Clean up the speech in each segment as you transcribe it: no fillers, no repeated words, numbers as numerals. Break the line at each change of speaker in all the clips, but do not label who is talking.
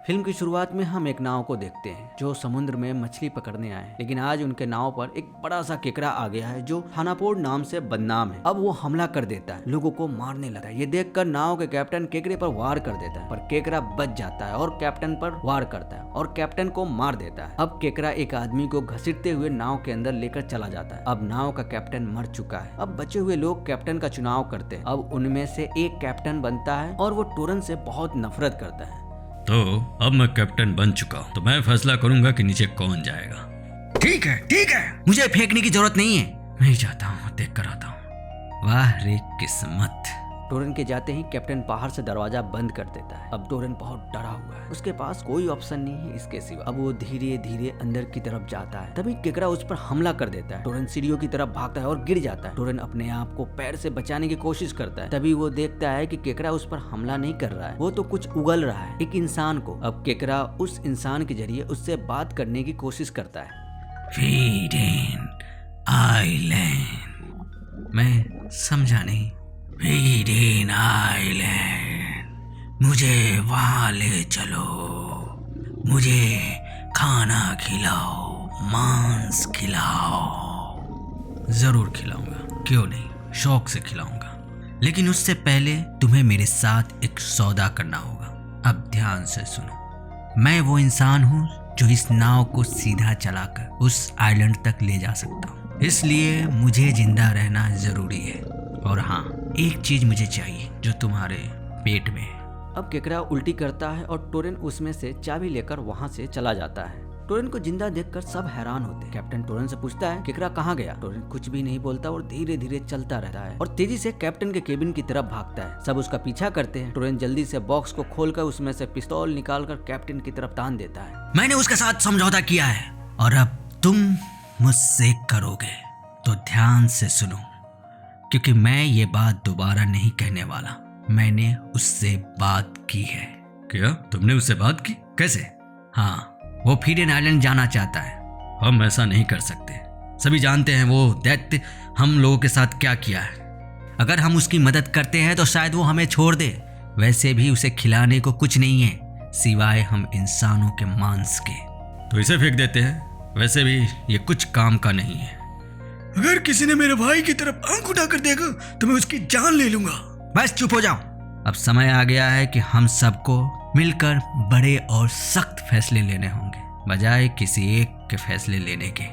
Film की शुरुआत में हम एक नाव को देखते हैं जो समुद्र में मछली पकड़ने आए हैं, लेकिन आज उनके नाव पर एक बड़ा सा केकड़ा आ गया है जो थानापोड नाम से बदनाम है। अब वो हमला कर देता है, लोगों को मारने लगता है। ये देखकर नाव के कैप्टन केकड़े पर वार कर देता है, पर केकड़ा बच जाता है और कैप्टन पर वार करता है और कैप्टन को मार देता है। अब केकड़ा एक आदमी को घसीटते हुए नाव के अंदर लेकर चला जाता है। अब नाव का कैप्टन मर चुका है। अब बचे हुए लोग कैप्टन का चुनाव करते हैं। अब उनमें से एक कैप्टन बनता है और वो टोरन से बहुत नफरत करता है।
तो अब मैं कैप्टन बन चुका हूँ, तो मैं फैसला करूंगा कि नीचे कौन जाएगा।
ठीक है, मुझे फेंकने की जरूरत नहीं है, मैं ही जाता हूँ, देख कर आता हूँ। वाह रे किस्मत। टोरन के जाते ही कैप्टन बाहर से दरवाजा बंद कर देता है। अब टोरन बहुत डरा हुआ है, उसके पास कोई ऑप्शन नहीं है इसके सिवा। अब वो धीरे धीरे अंदर की तरफ जाता है, तभी केकड़ा उस पर हमला कर देता है। टोरन सीढ़ियों की तरफ भागता है और गिर जाता है। टोरन अपने आप को पैर से बचाने की कोशिश करता है, तभी वो देखता है कि केकड़ा उस पर हमला नहीं कर रहा है, वो तो कुछ उगल रहा है, एक इंसान को। अब केकड़ा उस इंसान के जरिए उससे बात करने की कोशिश करता है।
फीडेन आइलैंड, मैं समझा नहीं। फीडेन आइलैंड, मुझे वहां ले चलो, मुझे खाना खिलाओ, मांस खिलाओ। जरूर खिलाऊंगा, क्यों नहीं, शौक से खिलाऊंगा, लेकिन उससे पहले तुम्हें मेरे साथ एक सौदा करना होगा। अब ध्यान से सुनो, मैं वो इंसान हूँ जो इस नाव को सीधा चलाकर उस आइलैंड तक ले जा सकता हूँ, इसलिए मुझे जिंदा रहना जरूरी है। और हाँ, एक चीज मुझे चाहिए जो तुम्हारे पेट में है।
अब केकड़ा उल्टी करता है और टोरन उसमें से चाबी लेकर वहाँ से चला जाता है। टोरन को जिंदा देखकर सब हैरान होते हैं। कैप्टन टोरन से पूछता है केकड़ा कहाँ गया। टोरन कुछ भी नहीं बोलता और धीरे धीरे चलता रहता है और तेजी से कैप्टन के केबिन की तरफ भागता है। सब उसका पीछा करते हैं। टोरन जल्दी से बॉक्स को खोलकर उसमें से पिस्तौल निकालकर कैप्टन की तरफ तान देता है।
मैंने उसके साथ समझौता किया है और अब तुम मुझसे करोगे, तो ध्यान से सुनो, क्योंकि मैं ये बात दोबारा नहीं कहने वाला। मैंने उससे बात की है। क्या तुमने उससे बात की? कैसे? हाँ, वो फीडेन आइलैंड जाना चाहता है। हम ऐसा नहीं कर सकते, सभी जानते हैं वो दैत्य हम लोगों के साथ क्या किया है। अगर हम उसकी मदद करते हैं तो शायद वो हमें छोड़ दे। वैसे भी उसे खिलाने को कुछ नहीं है सिवाय हम इंसानों के मांस के। तो इसे फेंक देते हैं, वैसे भी ये कुछ काम का नहीं है।
अगर किसी ने मेरे भाई की तरफ आंख उठाकर देखा तो मैं उसकी जान ले लूंगा।
बस चुप हो जाओ। अब समय आ गया है कि हम सबको मिलकर बड़े और सख्त फैसले लेने होंगे, बजाय किसी एक के फैसले लेने के।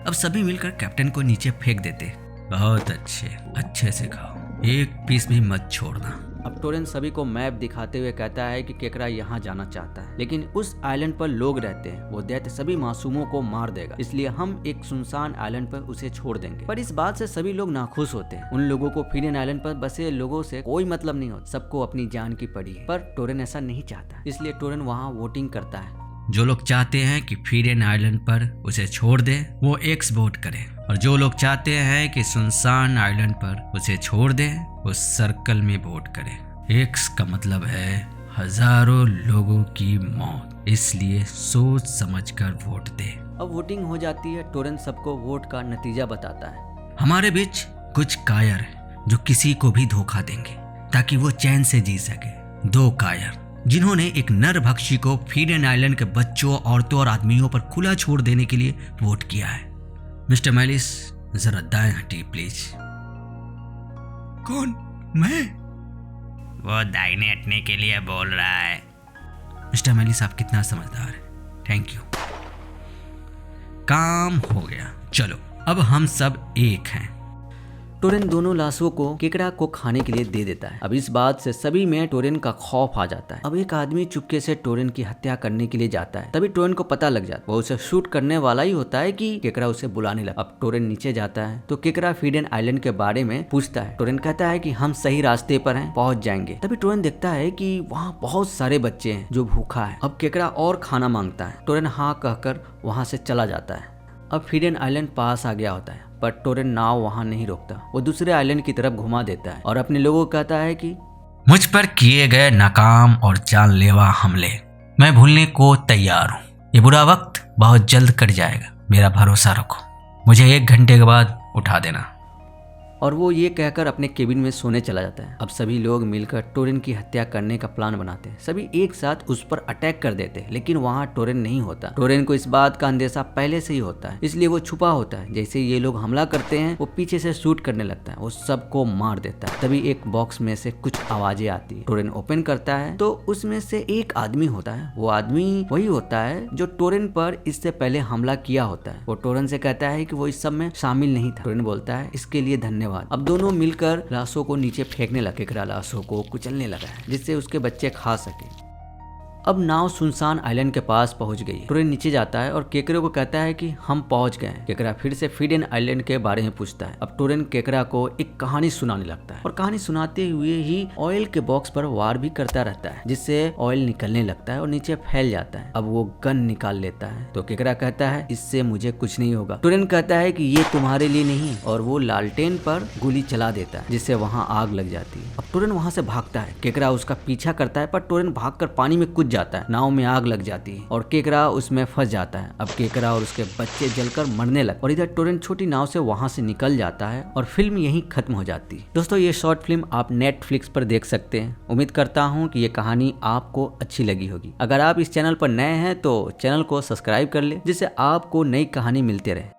अब सभी मिलकर कैप्टन को नीचे फेंक देते। बहुत अच्छे से खाओ, एक पीस भी मत छोड़ना।
अब टोरन सभी को मैप दिखाते हुए कहता है कि केकड़ा यहाँ जाना चाहता है, लेकिन उस आइलैंड पर लोग रहते हैं। वो दैत्य सभी मासूमों को मार देगा, इसलिए हम एक सुनसान आइलैंड पर उसे छोड़ देंगे। पर इस बात से सभी लोग नाखुश होते हैं। उन लोगों को फीडेन आइलैंड पर बसे लोगों से कोई मतलब नहीं होता, सबको अपनी जान की पड़ी है। पर टोरन ऐसा नहीं चाहता, इसलिए टोरन वहाँ वोटिंग करता है।
जो लोग चाहते हैं कि फीडेन आइलैंड पर उसे छोड़ दे वो एक्स वोट करें, और जो लोग चाहते हैं कि सुनसान आइलैंड पर उसे छोड़ दे वो सर्कल में वोट करें। एक्स का मतलब है हजारों लोगों की मौत, इसलिए सोच समझकर वोट दे।
अब वोटिंग हो जाती है। टोरन सबको वोट का नतीजा बताता है।
हमारे बीच कुछ कायर हैं जो किसी को भी धोखा देंगे ताकि वो चैन से जी सके। 2 कायर जिन्होंने एक नर भक्षी को फीडेन आइलैंड के बच्चों, औरतों और आदमियों पर खुला छोड़ देने के लिए वोट किया है। मिस्टर मैलिस, जरा दाएं हटिए प्लीज।
कौन? मैं?
वो दाहिने हटने के लिए बोल रहा है। मिस्टर मैलिस, आप कितना समझदार हैं। Thank you. काम हो गया, चलो अब हम सब एक हैं।
टोरन दोनों लाशों को केकड़ा को खाने के लिए दे देता है। अब इस बात से सभी में टोरन का खौफ आ जाता है। अब एक आदमी चुपके से टोरन की हत्या करने के लिए जाता है, तभी टोरन को पता लग जाता है। वो उसे शूट करने वाला ही होता है कि केकड़ा उसे बुलाने लगा। अब टोरन नीचे जाता है तो केकड़ा फीडेन आइलैंड के बारे में पूछता है। टोरन कहता है कि हम सही रास्ते पर हैं, पहुंच जाएंगे। तभी टोरन देखता है कि वहाँ बहुत सारे बच्चे हैं जो भूखा है। अब केकड़ा और खाना मांगता है। टोरन हाँ कहकर वहाँ से चला जाता है। अब फीडेन आइलैंड पास आ गया होता है, पर टोरन नाव वहाँ नहीं रोकता। वो दूसरे आइलैंड की तरफ घुमा देता है और अपने लोगों को कहता है कि
मुझ पर किए गए नाकाम और जानलेवा हमले मैं भूलने को तैयार हूँ। ये बुरा वक्त बहुत जल्द कट जाएगा, मेरा भरोसा रखो। मुझे 1 घंटे के बाद उठा देना।
और वो ये कहकर अपने केबिन में सोने चला जाता है। अब सभी लोग मिलकर टोरेन की हत्या करने का प्लान बनाते हैं। सभी एक साथ उस पर अटैक कर देते हैं, लेकिन वहाँ टोरेन नहीं होता। टोरेन को इस बात का अंदेशा पहले से ही होता है, इसलिए वो छुपा होता है। जैसे ये लोग हमला करते हैं वो पीछे से शूट करने लगता है, वो सबको मार देता है। तभी एक बॉक्स में से कुछ आवाजें आती है। टोरेन ओपन करता है तो उसमें से एक आदमी होता है। वो आदमी वही होता है जो टोरेन पर इससे पहले हमला किया होता है। वो टोरेन से कहता है कि वो इस सब में शामिल नहीं था। टोरेन बोलता है इसके लिए धन्यवाद। अब दोनों मिलकर लाशों को नीचे फेंकने लगे। केकरा लाशों को कुचलने लगा है जिससे उसके बच्चे खा सके। अब नाव सुनसान आइलैंड के पास पहुंच गई। टोरेन नीचे जाता है और केकरे को कहता है कि हम पहुंच गए हैं। केकरा फिर से फीडेन आइलैंड के बारे में पूछता है। अब टोरेन केकरा को एक कहानी सुनाने लगता है और कहानी सुनाते हुए ही ऑयल के बॉक्स पर वार भी करता रहता है, जिससे ऑयल निकलने लगता है और नीचे फैल जाता है। अब वो गन निकाल लेता है तो केकरा कहता है इससे मुझे कुछ नहीं होगा। टोरेन कहता है कि ये तुम्हारे लिए नहीं, और वो लालटेन पर गोली चला देता है जिससे वहाँ आग लग जाती है। अब टोरेन वहाँ से भागता है। केकरा उसका पीछा करता है पर टोरेन भागकर पानी में कूद जाता है। नाव में आग लग जाती है और केकरा उसमें फंस जाता है। अब केकरा और उसके बच्चे जलकर मरने लगे और इधर टोरेन छोटी नाव से वहां से निकल जाता है और फिल्म यहीं खत्म हो जाती है। दोस्तों ये शॉर्ट फिल्म आप नेटफ्लिक्स पर देख सकते हैं। उम्मीद करता हूं कि ये कहानी आपको अच्छी लगी होगी। अगर आप इस चैनल पर नए हैं तो चैनल को सब्सक्राइब कर ले, जिससे आपको नई कहानी मिलते रहे।